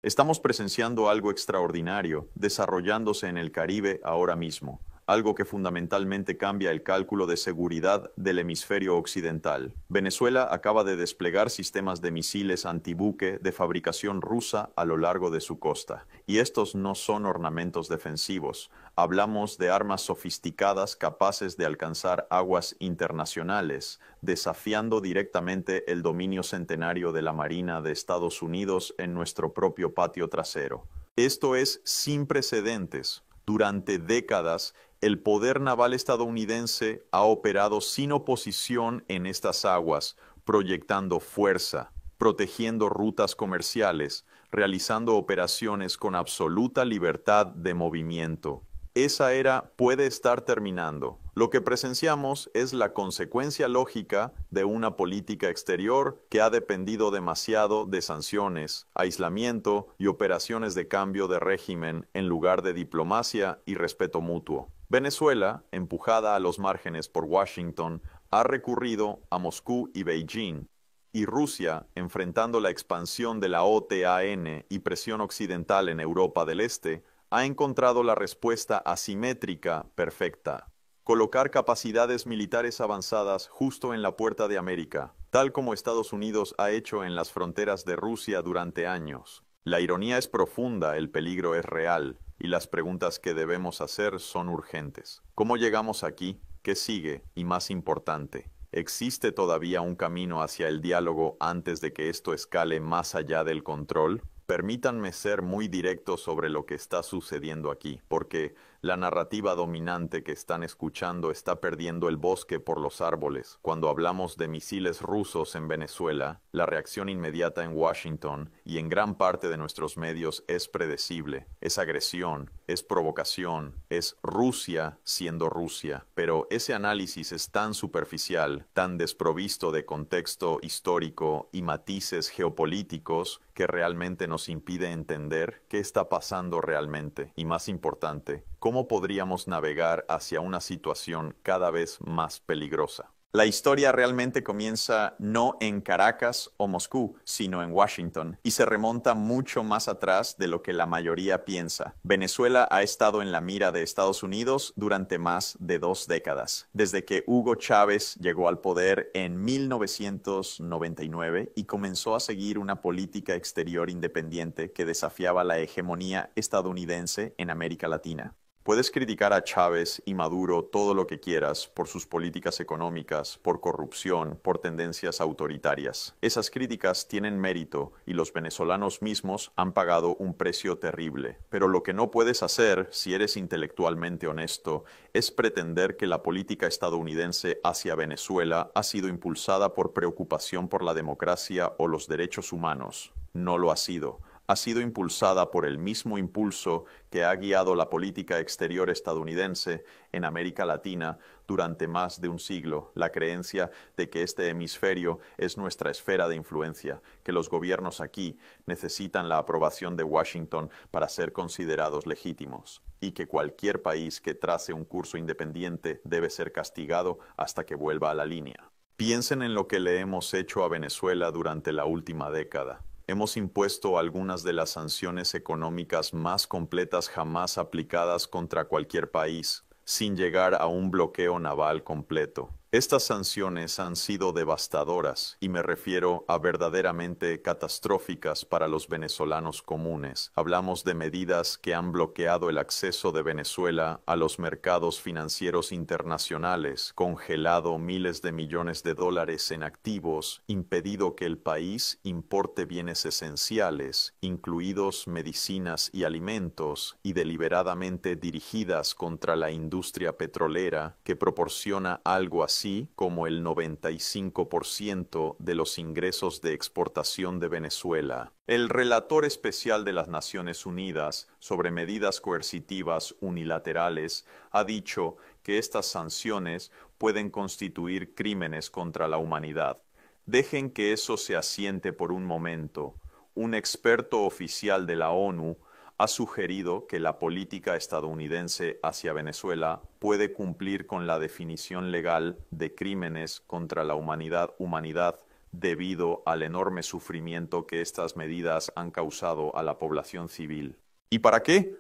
Estamos presenciando algo extraordinario desarrollándose en el Caribe ahora mismo, algo que fundamentalmente cambia el cálculo de seguridad del hemisferio occidental. Venezuela acaba de desplegar sistemas de misiles antibuque de fabricación rusa a lo largo de su costa, y estos no son ornamentos defensivos. Hablamos de armas sofisticadas capaces de alcanzar aguas internacionales, desafiando directamente el dominio centenario de la Marina de Estados Unidos en nuestro propio patio trasero. Esto es sin precedentes. Durante décadas, el poder naval estadounidense ha operado sin oposición en estas aguas, proyectando fuerza, protegiendo rutas comerciales, realizando operaciones con absoluta libertad de movimiento. Esa era puede estar terminando. Lo que presenciamos es la consecuencia lógica de una política exterior que ha dependido demasiado de sanciones, aislamiento y operaciones de cambio de régimen en lugar de diplomacia y respeto mutuo. Venezuela, empujada a los márgenes por Washington, ha recurrido a Moscú y Beijing, y Rusia, enfrentando la expansión de la OTAN y presión occidental en Europa del Este, ha encontrado la respuesta asimétrica perfecta: colocar capacidades militares avanzadas justo en la puerta de América, tal como Estados Unidos ha hecho en las fronteras de Rusia durante años. La ironía es profunda, el peligro es real, y las preguntas que debemos hacer son urgentes. ¿Cómo llegamos aquí? ¿Qué sigue? Y más importante, ¿existe todavía un camino hacia el diálogo antes de que esto escale más allá del control? Permítanme ser muy directo sobre lo que está sucediendo aquí, porque la narrativa dominante que están escuchando está perdiendo el bosque por los árboles. Cuando hablamos de misiles rusos en Venezuela, la reacción inmediata en Washington y en gran parte de nuestros medios es predecible. Es agresión, es provocación, es Rusia siendo Rusia. Pero ese análisis es tan superficial, tan desprovisto de contexto histórico y matices geopolíticos, que realmente nos impide entender qué está pasando realmente. Y más importante, ¿cómo podríamos navegar hacia una situación cada vez más peligrosa? La historia realmente comienza no en Caracas o Moscú, sino en Washington, y se remonta mucho más atrás de lo que la mayoría piensa. Venezuela ha estado en la mira de Estados Unidos durante más de 2 décadas, desde que Hugo Chávez llegó al poder en 1999 y comenzó a seguir una política exterior independiente que desafiaba la hegemonía estadounidense en América Latina. Puedes criticar a Chávez y Maduro todo lo que quieras por sus políticas económicas, por corrupción, por tendencias autoritarias. Esas críticas tienen mérito y los venezolanos mismos han pagado un precio terrible. Pero lo que no puedes hacer, si eres intelectualmente honesto, es pretender que la política estadounidense hacia Venezuela ha sido impulsada por preocupación por la democracia o los derechos humanos. No lo ha sido. Ha sido impulsada por el mismo impulso que ha guiado la política exterior estadounidense en América Latina durante más de un siglo: la creencia de que este hemisferio es nuestra esfera de influencia, que los gobiernos aquí necesitan la aprobación de Washington para ser considerados legítimos, y que cualquier país que trace un curso independiente debe ser castigado hasta que vuelva a la línea. Piensen en lo que le hemos hecho a Venezuela durante la última década. Hemos impuesto algunas de las sanciones económicas más completas jamás aplicadas contra cualquier país, sin llegar a un bloqueo naval completo. Estas sanciones han sido devastadoras, y me refiero a verdaderamente catastróficas para los venezolanos comunes. Hablamos de medidas que han bloqueado el acceso de Venezuela a los mercados financieros internacionales, congelado miles de millones de dólares en activos, impedido que el país importe bienes esenciales, incluidos medicinas y alimentos, y deliberadamente dirigidas contra la industria petrolera, que proporciona algo así como el 95% de los ingresos de exportación de Venezuela. El relator especial de las Naciones Unidas sobre medidas coercitivas unilaterales ha dicho que estas sanciones pueden constituir crímenes contra la humanidad. Dejen que eso se asiente por un momento. Un experto oficial de la ONU ha sugerido que la política estadounidense hacia Venezuela puede cumplir con la definición legal de crímenes contra la humanidad debido al enorme sufrimiento que estas medidas han causado a la población civil. ¿Y para qué?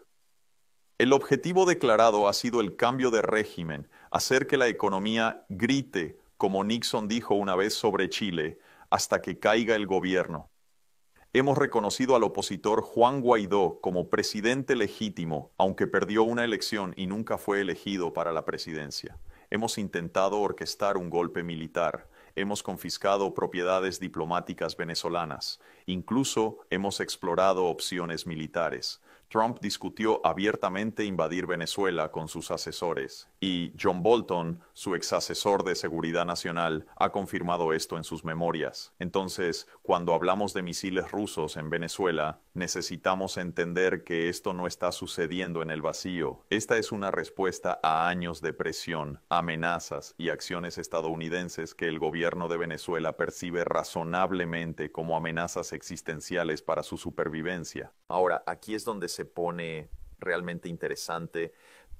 El objetivo declarado ha sido el cambio de régimen, hacer que la economía grite, como Nixon dijo una vez sobre Chile, hasta que caiga el gobierno. Hemos reconocido al opositor Juan Guaidó como presidente legítimo, aunque perdió una elección y nunca fue elegido para la presidencia. Hemos intentado orquestar un golpe militar. Hemos confiscado propiedades diplomáticas venezolanas. Incluso hemos explorado opciones militares. Trump discutió abiertamente invadir Venezuela con sus asesores y John Bolton, su exasesor de seguridad nacional, ha confirmado esto en sus memorias. Entonces, cuando hablamos de misiles rusos en Venezuela, necesitamos entender que esto no está sucediendo en el vacío. Esta es una respuesta a años de presión, amenazas y acciones estadounidenses que el gobierno de Venezuela percibe razonablemente como amenazas existenciales para su supervivencia. Ahora, aquí es donde se pone realmente interesante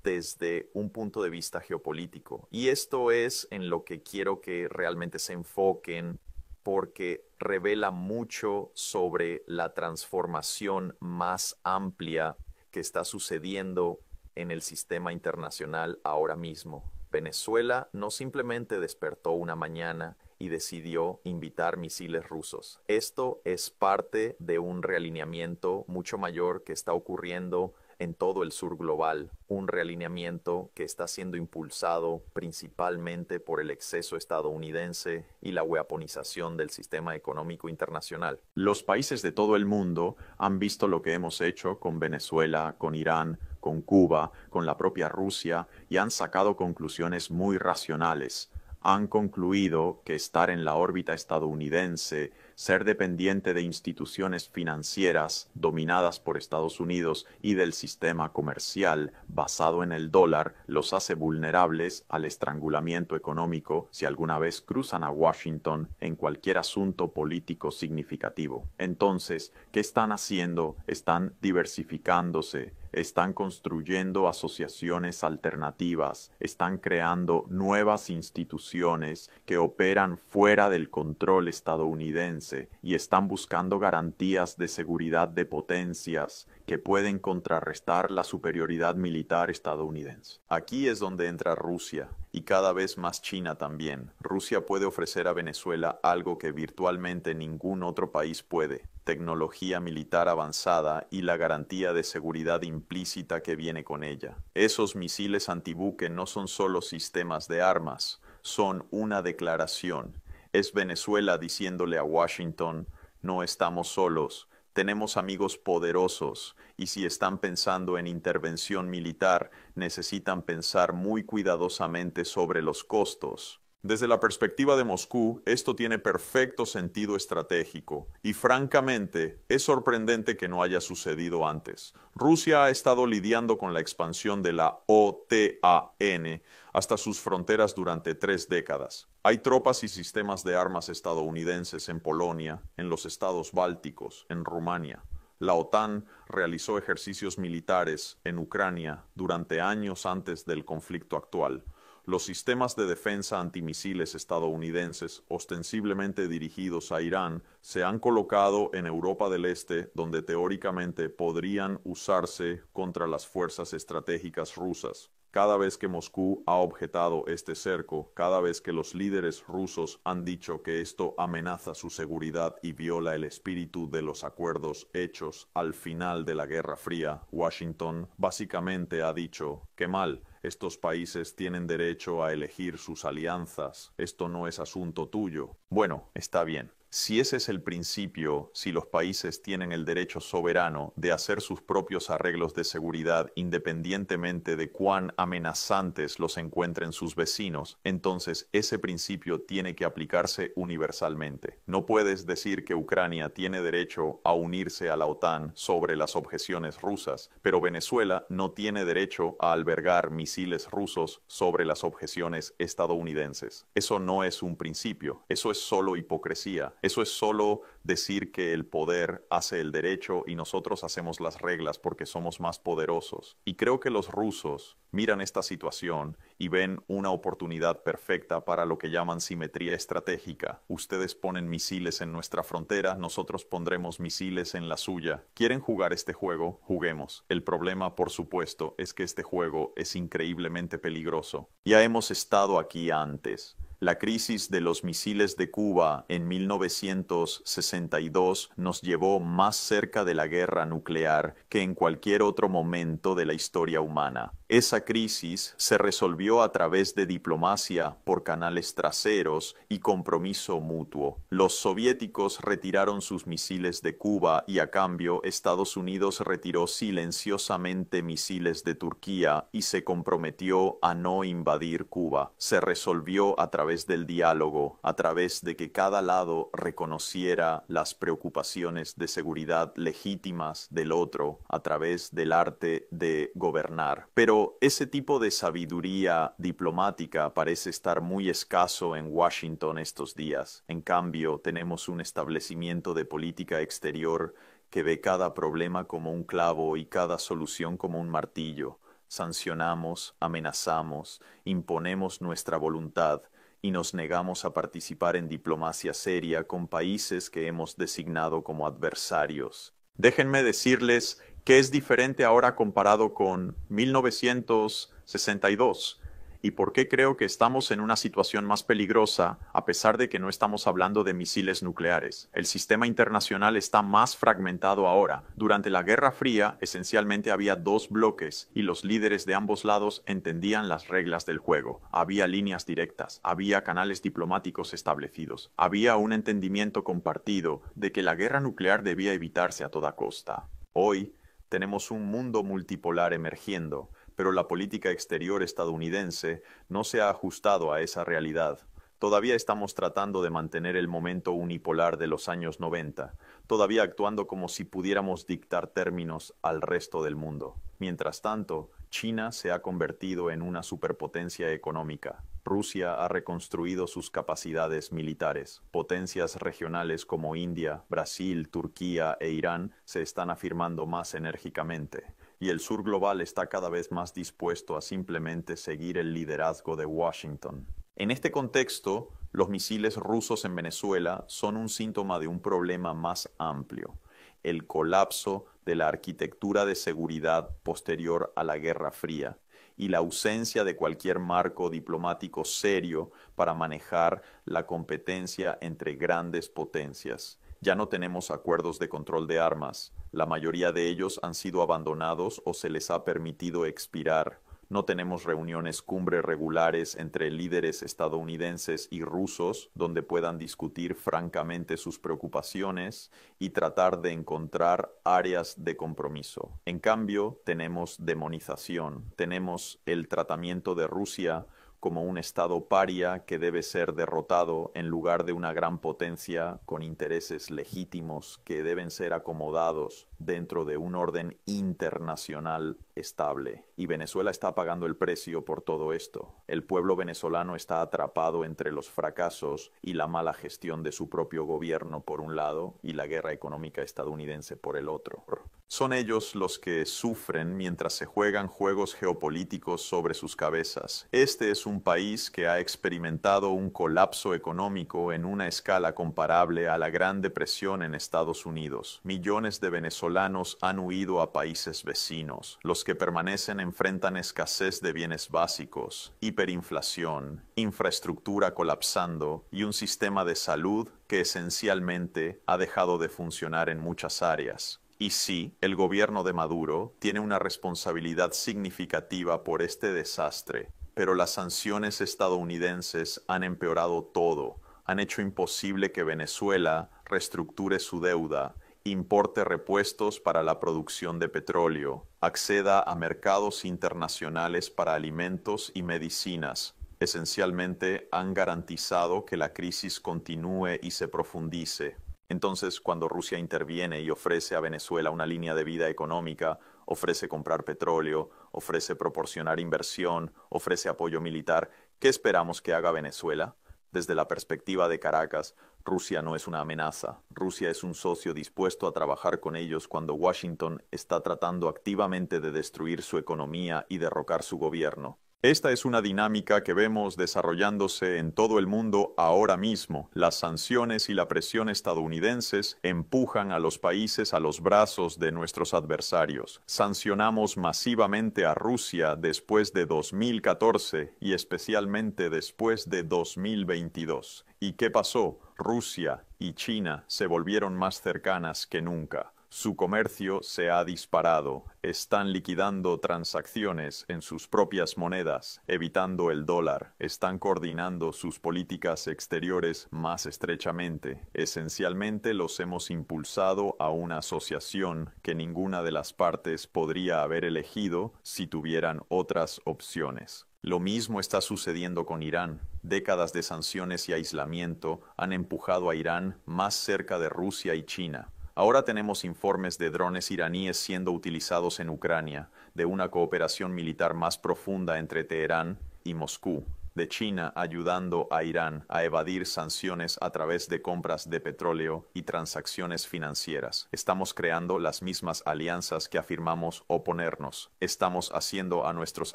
desde un punto de vista geopolítico. Y esto es en lo que quiero que realmente se enfoquen porque revela mucho sobre la transformación más amplia que está sucediendo en el sistema internacional ahora mismo. Venezuela no simplemente despertó una mañana y decidió invitar misiles rusos. Esto es parte de un realineamiento mucho mayor que está ocurriendo en todo el sur global, un realineamiento que está siendo impulsado principalmente por el exceso estadounidense y la weaponización del sistema económico internacional. Los países de todo el mundo han visto lo que hemos hecho con Venezuela, con Irán, con Cuba, con la propia Rusia y han sacado conclusiones muy racionales. Han concluido que estar en la órbita estadounidense, ser dependiente de instituciones financieras dominadas por Estados Unidos y del sistema comercial basado en el dólar los hace vulnerables al estrangulamiento económico si alguna vez cruzan a Washington en cualquier asunto político significativo. Entonces, ¿qué están haciendo? Están diversificándose. Están construyendo asociaciones alternativas, están creando nuevas instituciones que operan fuera del control estadounidense y están buscando garantías de seguridad de potencias que pueden contrarrestar la superioridad militar estadounidense. Aquí es donde entra Rusia y cada vez más China también. Rusia puede ofrecer a Venezuela algo que virtualmente ningún otro país puede: tecnología militar avanzada y la garantía de seguridad implícita que viene con ella. Esos misiles antibuque no son solo sistemas de armas, son una declaración. Es Venezuela diciéndole a Washington: no estamos solos, tenemos amigos poderosos, y si están pensando en intervención militar, necesitan pensar muy cuidadosamente sobre los costos. Desde la perspectiva de Moscú, esto tiene perfecto sentido estratégico y francamente es sorprendente que no haya sucedido antes. Rusia ha estado lidiando con la expansión de la OTAN hasta sus fronteras durante 3 décadas. Hay tropas y sistemas de armas estadounidenses en Polonia, en los estados bálticos, en Rumania. La OTAN realizó ejercicios militares en Ucrania durante años antes del conflicto actual. Los sistemas de defensa antimisiles estadounidenses, ostensiblemente dirigidos a Irán, se han colocado en Europa del Este, donde teóricamente podrían usarse contra las fuerzas estratégicas rusas. Cada vez que Moscú ha objetado este cerco, cada vez que los líderes rusos han dicho que esto amenaza su seguridad y viola el espíritu de los acuerdos hechos al final de la Guerra Fría, Washington básicamente ha dicho: qué mal, estos países tienen derecho a elegir sus alianzas, esto no es asunto tuyo. Bueno, está bien. Si ese es el principio, si los países tienen el derecho soberano de hacer sus propios arreglos de seguridad independientemente de cuán amenazantes los encuentren sus vecinos, entonces ese principio tiene que aplicarse universalmente. No puedes decir que Ucrania tiene derecho a unirse a la OTAN sobre las objeciones rusas, pero Venezuela no tiene derecho a albergar misiles rusos sobre las objeciones estadounidenses. Eso no es un principio, eso es solo hipocresía. Eso es solo decir que el poder hace el derecho y nosotros hacemos las reglas porque somos más poderosos. Y creo que los rusos miran esta situación y ven una oportunidad perfecta para lo que llaman simetría estratégica. Ustedes ponen misiles en nuestra frontera, nosotros pondremos misiles en la suya. ¿Quieren jugar este juego? Juguemos. El problema, por supuesto, es que este juego es increíblemente peligroso. Ya hemos estado aquí antes. La crisis de los misiles de Cuba en 1962 nos llevó más cerca de la guerra nuclear que en cualquier otro momento de la historia humana. Esa crisis se resolvió a través de diplomacia por canales traseros y compromiso mutuo. Los soviéticos retiraron sus misiles de Cuba y a cambio Estados Unidos retiró silenciosamente misiles de Turquía y se comprometió a no invadir Cuba. Se resolvió a través del diálogo, a través de que cada lado reconociera las preocupaciones de seguridad legítimas del otro, a través del arte de gobernar. Pero ese tipo de sabiduría diplomática parece estar muy escaso en Washington estos días. En cambio, tenemos un establecimiento de política exterior que ve cada problema como un clavo y cada solución como un martillo. Sancionamos, amenazamos, imponemos nuestra voluntad y nos negamos a participar en diplomacia seria con países que hemos designado como adversarios. Déjenme decirles que es diferente ahora comparado con 1962 y por qué creo que estamos en una situación más peligrosa a pesar de que no estamos hablando de misiles nucleares. El sistema internacional está más fragmentado ahora. Durante la Guerra Fría, esencialmente había dos bloques y los líderes de ambos lados entendían las reglas del juego. Había líneas directas, había canales diplomáticos establecidos, había un entendimiento compartido de que la guerra nuclear debía evitarse a toda costa. Hoy tenemos un mundo multipolar emergiendo, pero la política exterior estadounidense no se ha ajustado a esa realidad. Todavía estamos tratando de mantener el momento unipolar de los años 90, todavía actuando como si pudiéramos dictar términos al resto del mundo. Mientras tanto, China se ha convertido en una superpotencia económica. Rusia ha reconstruido sus capacidades militares. Potencias regionales como India, Brasil, Turquía e Irán se están afirmando más enérgicamente. Y el sur global está cada vez más dispuesto a simplemente seguir el liderazgo de Washington. En este contexto, los misiles rusos en Venezuela son un síntoma de un problema más amplio: el colapso de la arquitectura de seguridad posterior a la Guerra Fría y la ausencia de cualquier marco diplomático serio para manejar la competencia entre grandes potencias. Ya no tenemos acuerdos de control de armas. La mayoría de ellos han sido abandonados o se les ha permitido expirar. No tenemos reuniones cumbre regulares entre líderes estadounidenses y rusos donde puedan discutir francamente sus preocupaciones y tratar de encontrar áreas de compromiso. En cambio, tenemos demonización, tenemos el tratamiento de Rusia como un estado paria que debe ser derrotado en lugar de una gran potencia con intereses legítimos que deben ser acomodados dentro de un orden internacional estable. Y Venezuela está pagando el precio por todo esto. El pueblo venezolano está atrapado entre los fracasos y la mala gestión de su propio gobierno por un lado y la guerra económica estadounidense por el otro. Son ellos los que sufren mientras se juegan juegos geopolíticos sobre sus cabezas. Este es un país que ha experimentado un colapso económico en una escala comparable a la Gran Depresión en Estados Unidos. Millones de venezolanos han huido a países vecinos. Los que permanecen enfrentan escasez de bienes básicos, hiperinflación, infraestructura colapsando y un sistema de salud que esencialmente ha dejado de funcionar en muchas áreas. Y sí, el gobierno de Maduro tiene una responsabilidad significativa por este desastre, pero las sanciones estadounidenses han empeorado todo, han hecho imposible que Venezuela reestructure su deuda, importe repuestos para la producción de petróleo, acceda a mercados internacionales para alimentos y medicinas. Esencialmente han garantizado que la crisis continúe y se profundice. Entonces, cuando Rusia interviene y ofrece a Venezuela una línea de vida económica, ofrece comprar petróleo, ofrece proporcionar inversión, ofrece apoyo militar, ¿qué esperamos que haga Venezuela? Desde la perspectiva de Caracas, Rusia no es una amenaza. Rusia es un socio dispuesto a trabajar con ellos cuando Washington está tratando activamente de destruir su economía y derrocar su gobierno. Esta es una dinámica que vemos desarrollándose en todo el mundo ahora mismo. Las sanciones y la presión estadounidenses empujan a los países a los brazos de nuestros adversarios. Sancionamos masivamente a Rusia después de 2014 y especialmente después de 2022. ¿Y qué pasó? Rusia y China se volvieron más cercanas que nunca. Su comercio se ha disparado, están liquidando transacciones en sus propias monedas, evitando el dólar, están coordinando sus políticas exteriores más estrechamente. Esencialmente los hemos impulsado a una asociación que ninguna de las partes podría haber elegido si tuvieran otras opciones. Lo mismo está sucediendo con Irán. Décadas de sanciones y aislamiento han empujado a Irán más cerca de Rusia y China. Ahora tenemos informes de drones iraníes siendo utilizados en Ucrania, de una cooperación militar más profunda entre Teherán y Moscú, de China ayudando a Irán a evadir sanciones a través de compras de petróleo y transacciones financieras. Estamos creando las mismas alianzas que afirmamos oponernos. Estamos haciendo a nuestros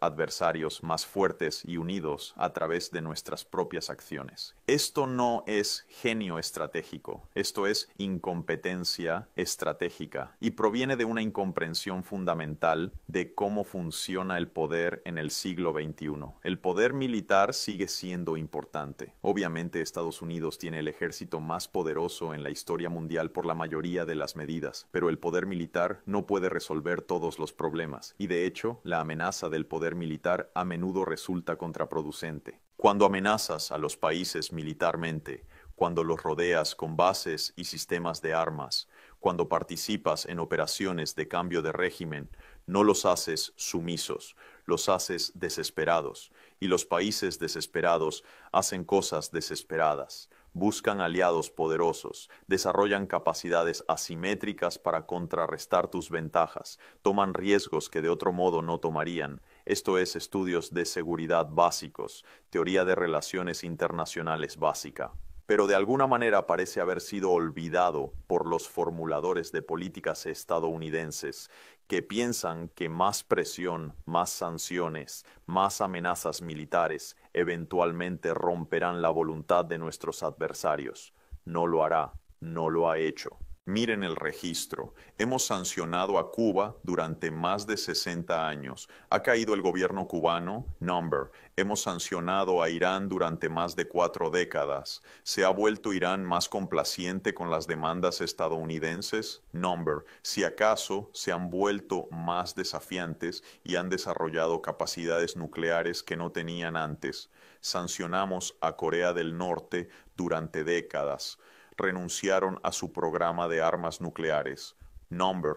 adversarios más fuertes y unidos a través de nuestras propias acciones. Esto no es genio estratégico, esto es incompetencia estratégica y proviene de una incomprensión fundamental de cómo funciona el poder en el siglo XXI. El poder militar sigue siendo importante. Obviamente Estados Unidos tiene el ejército más poderoso en la historia mundial por la mayoría de las medidas, pero el poder militar no puede resolver todos los problemas y de hecho la amenaza del poder militar a menudo resulta contraproducente. Cuando amenazas a los países militarmente, cuando los rodeas con bases y sistemas de armas, cuando participas en operaciones de cambio de régimen, no los haces sumisos, los haces desesperados. Y los países desesperados hacen cosas desesperadas. Buscan aliados poderosos, desarrollan capacidades asimétricas para contrarrestar tus ventajas, toman riesgos que de otro modo no tomarían. Esto es estudios de seguridad básicos, teoría de relaciones internacionales básica. Pero de alguna manera parece haber sido olvidado por los formuladores de políticas estadounidenses, que piensan que más presión, más sanciones, más amenazas militares eventualmente romperán la voluntad de nuestros adversarios. No lo hará, no lo ha hecho. Miren el registro. Hemos sancionado a Cuba durante más de 60 años. Ha caído el gobierno cubano, number. Hemos sancionado a Irán durante más de 4 décadas. ¿Se ha vuelto Irán más complaciente con las demandas estadounidenses? Number. Si acaso se han vuelto más desafiantes y han desarrollado capacidades nucleares que no tenían antes. Sancionamos a Corea del Norte durante décadas. Renunciaron a su programa de armas nucleares. Number,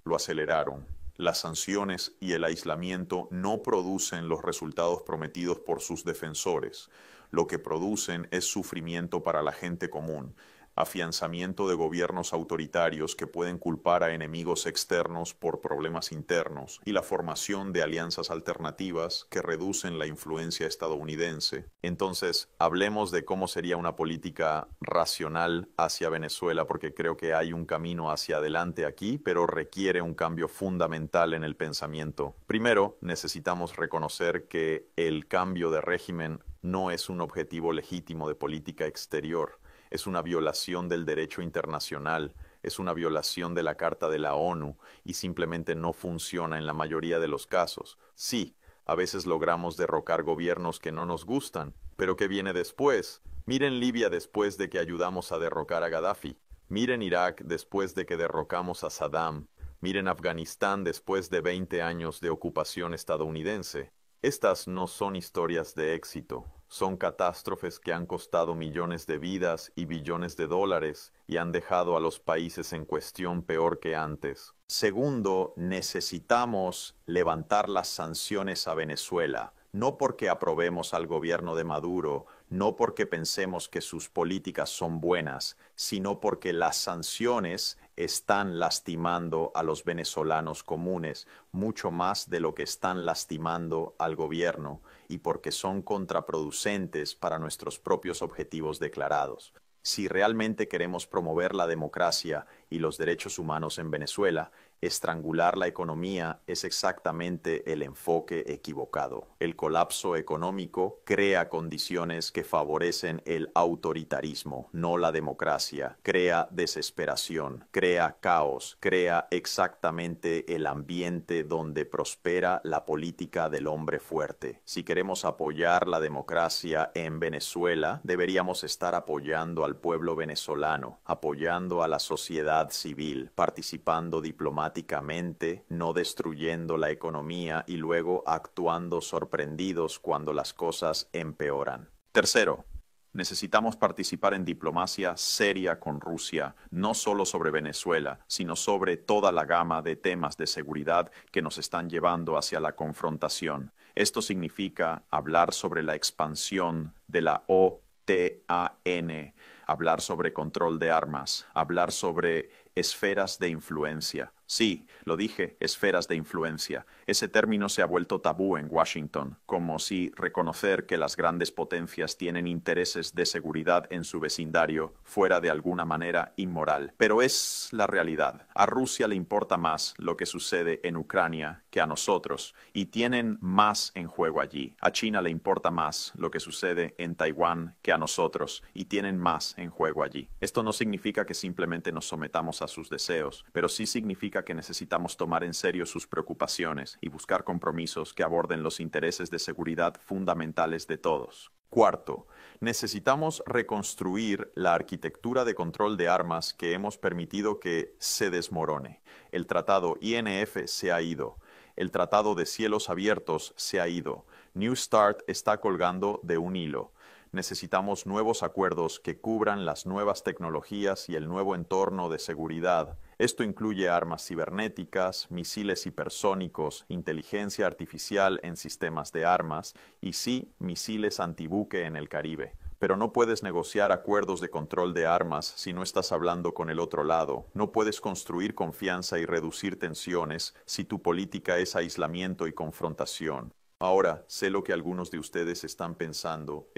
lo aceleraron. Las sanciones y el aislamiento no producen los resultados prometidos por sus defensores. Lo que producen es sufrimiento para la gente común, afianzamiento de gobiernos autoritarios que pueden culpar a enemigos externos por problemas internos y la formación de alianzas alternativas que reducen la influencia estadounidense. Entonces, hablemos de cómo sería una política racional hacia Venezuela, porque creo que hay un camino hacia adelante aquí, pero requiere un cambio fundamental en el pensamiento. Primero, necesitamos reconocer que el cambio de régimen no es un objetivo legítimo de política exterior. Es una violación del derecho internacional, es una violación de la Carta de la ONU y simplemente no funciona en la mayoría de los casos. Sí, a veces logramos derrocar gobiernos que no nos gustan, pero ¿qué viene después? Miren Libia después de que ayudamos a derrocar a Gaddafi. Miren Irak después de que derrocamos a Saddam. Miren Afganistán después de 20 años de ocupación estadounidense. Estas no son historias de éxito. Son catástrofes que han costado millones de vidas y billones de dólares y han dejado a los países en cuestión peor que antes. Segundo, necesitamos levantar las sanciones a Venezuela, no porque aprobemos al gobierno de Maduro, no porque pensemos que sus políticas son buenas, sino porque las sanciones están lastimando a los venezolanos comunes, mucho más de lo que están lastimando al gobierno, y porque son contraproducentes para nuestros propios objetivos declarados. Si realmente queremos promover la democracia y los derechos humanos en Venezuela, estrangular la economía es exactamente el enfoque equivocado. El colapso económico crea condiciones que favorecen el autoritarismo, no la democracia. Crea desesperación, crea caos, crea exactamente el ambiente donde prospera la política del hombre fuerte. Si queremos apoyar la democracia en Venezuela, deberíamos estar apoyando al pueblo venezolano, apoyando a la sociedad civil, participando diplomáticamente, no destruyendo la economía y luego actuando sorprendidos cuando las cosas empeoran. Tercero, necesitamos participar en diplomacia seria con Rusia, no solo sobre Venezuela, sino sobre toda la gama de temas de seguridad que nos están llevando hacia la confrontación. Esto significa hablar sobre la expansión de la OTAN, hablar sobre control de armas, hablar sobre esferas de influencia. Sí, lo dije, esferas de influencia. Ese término se ha vuelto tabú en Washington, como si reconocer que las grandes potencias tienen intereses de seguridad en su vecindario fuera de alguna manera inmoral. Pero es la realidad. A Rusia le importa más lo que sucede en Ucrania que a nosotros, y tienen más en juego allí. A China le importa más lo que sucede en Taiwán que a nosotros, y tienen más en juego allí. Esto no significa que simplemente nos sometamos a sus deseos, pero sí significa que necesitamos tomar en serio sus preocupaciones y buscar compromisos que aborden los intereses de seguridad fundamentales de todos. Cuarto, necesitamos reconstruir la arquitectura de control de armas que hemos permitido que se desmorone. El tratado INF se ha ido. El tratado de cielos abiertos se ha ido. New START está colgando de un hilo. Necesitamos nuevos acuerdos que cubran las nuevas tecnologías y el nuevo entorno de seguridad. Esto incluye armas cibernéticas, misiles hipersónicos, inteligencia artificial en sistemas de armas y sí, misiles antibuque en el Caribe. Pero no puedes negociar acuerdos de control de armas si no estás hablando con el otro lado. No puedes construir confianza y reducir tensiones si tu política es aislamiento y confrontación. Ahora, sé lo que algunos de ustedes están pensando,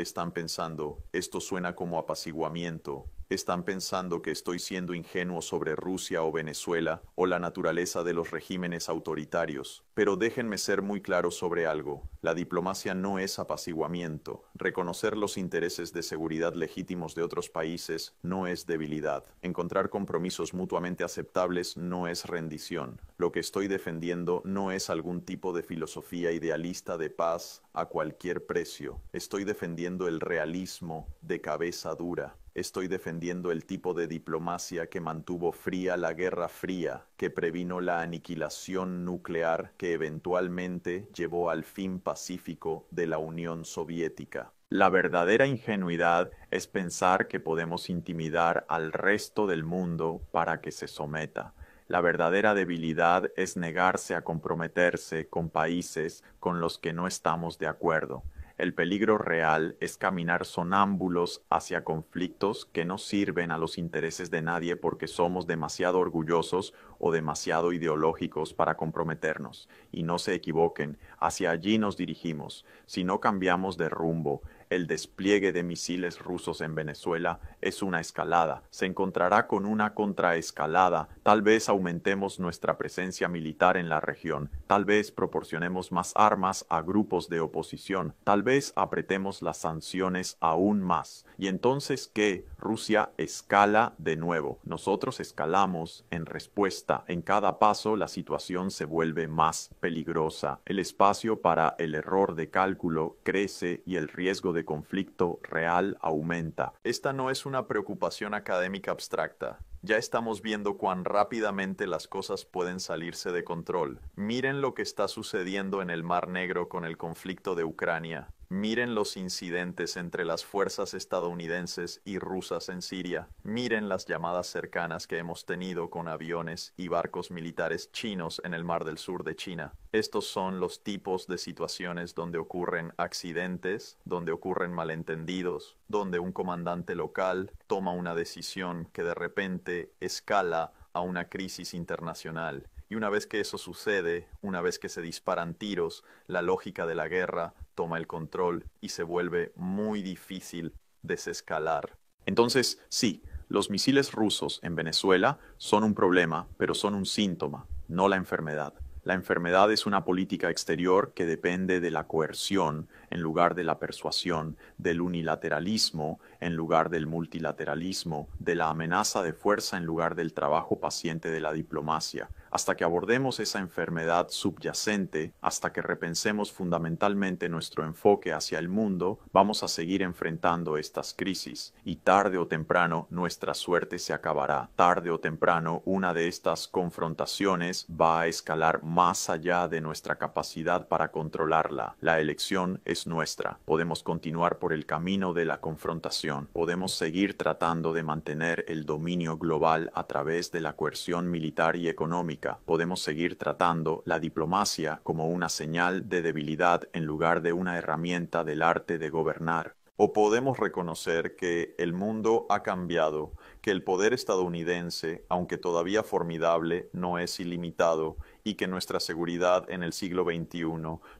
esto suena como apaciguamiento, están pensando que estoy siendo ingenuo sobre Rusia o Venezuela o la naturaleza de los regímenes autoritarios. Pero déjenme ser muy claro sobre algo, la diplomacia no es apaciguamiento, reconocer los intereses de seguridad legítimos de otros países no es debilidad, encontrar compromisos mutuamente aceptables no es rendición. Lo que estoy defendiendo no es algún tipo de filosofía idealista de paz a cualquier precio. Estoy defendiendo el realismo de cabeza dura. Estoy defendiendo el tipo de diplomacia que mantuvo fría la Guerra Fría, que previno la aniquilación nuclear que eventualmente llevó al fin pacífico de la Unión Soviética. La verdadera ingenuidad es pensar que podemos intimidar al resto del mundo para que se someta. La verdadera debilidad es negarse a comprometerse con países con los que no estamos de acuerdo. El peligro real es caminar sonámbulos hacia conflictos que no sirven a los intereses de nadie porque somos demasiado orgullosos o demasiado ideológicos para comprometernos. Y no se equivoquen, hacia allí nos dirigimos. Si no cambiamos de rumbo, el despliegue de misiles rusos en Venezuela es una escalada. Se encontrará con una contraescalada. Tal vez aumentemos nuestra presencia militar en la región. Tal vez proporcionemos más armas a grupos de oposición. Tal vez apretemos las sanciones aún más. Y entonces, ¿qué? Rusia escala de nuevo. Nosotros escalamos en respuesta. En cada paso la situación se vuelve más peligrosa. El espacio para el error de cálculo crece y el riesgo de conflicto real aumenta. Esta no es una preocupación académica abstracta. Ya estamos viendo cuán rápidamente las cosas pueden salirse de control. Miren lo que está sucediendo en el Mar Negro con el conflicto de Ucrania. Miren los incidentes entre las fuerzas estadounidenses y rusas en Siria. Miren las llamadas cercanas que hemos tenido con aviones y barcos militares chinos en el Mar del Sur de China. Estos son los tipos de situaciones donde ocurren accidentes, donde ocurren malentendidos, donde un comandante local toma una decisión que de repente escala a una crisis internacional. Y una vez que eso sucede, una vez que se disparan tiros, la lógica de la guerra toma el control y se vuelve muy difícil desescalar. Entonces, sí, los misiles rusos en Venezuela son un problema, pero son un síntoma, no la enfermedad. La enfermedad es una política exterior que depende de la coerción en lugar de la persuasión, del unilateralismo en lugar del multilateralismo, de la amenaza de fuerza en lugar del trabajo paciente de la diplomacia. Hasta que abordemos esa enfermedad subyacente, hasta que repensemos fundamentalmente nuestro enfoque hacia el mundo, vamos a seguir enfrentando estas crisis. Y tarde o temprano nuestra suerte se acabará. Tarde o temprano una de estas confrontaciones va a escalar más allá de nuestra capacidad para controlarla. La elección es nuestra. Podemos continuar por el camino de la confrontación. Podemos seguir tratando de mantener el dominio global a través de la coerción militar y económica. Podemos seguir tratando la diplomacia como una señal de debilidad en lugar de una herramienta del arte de gobernar. O podemos reconocer que el mundo ha cambiado, que el poder estadounidense, aunque todavía formidable, no es ilimitado y que nuestra seguridad en el siglo XXI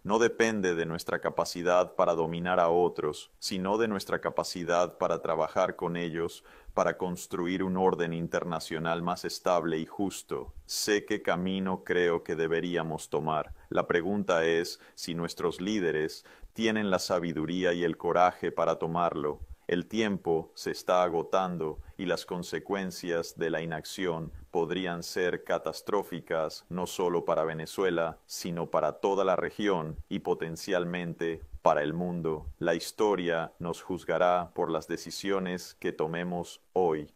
no depende de nuestra capacidad para dominar a otros, sino de nuestra capacidad para trabajar con ellos, para construir un orden internacional más estable y justo. Sé qué camino creo que deberíamos tomar. La pregunta es si nuestros líderes tienen la sabiduría y el coraje para tomarlo. El tiempo se está agotando y las consecuencias de la inacción podrían ser catastróficas no solo para Venezuela, sino para toda la región y potencialmente para el mundo. La historia nos juzgará por las decisiones que tomemos hoy.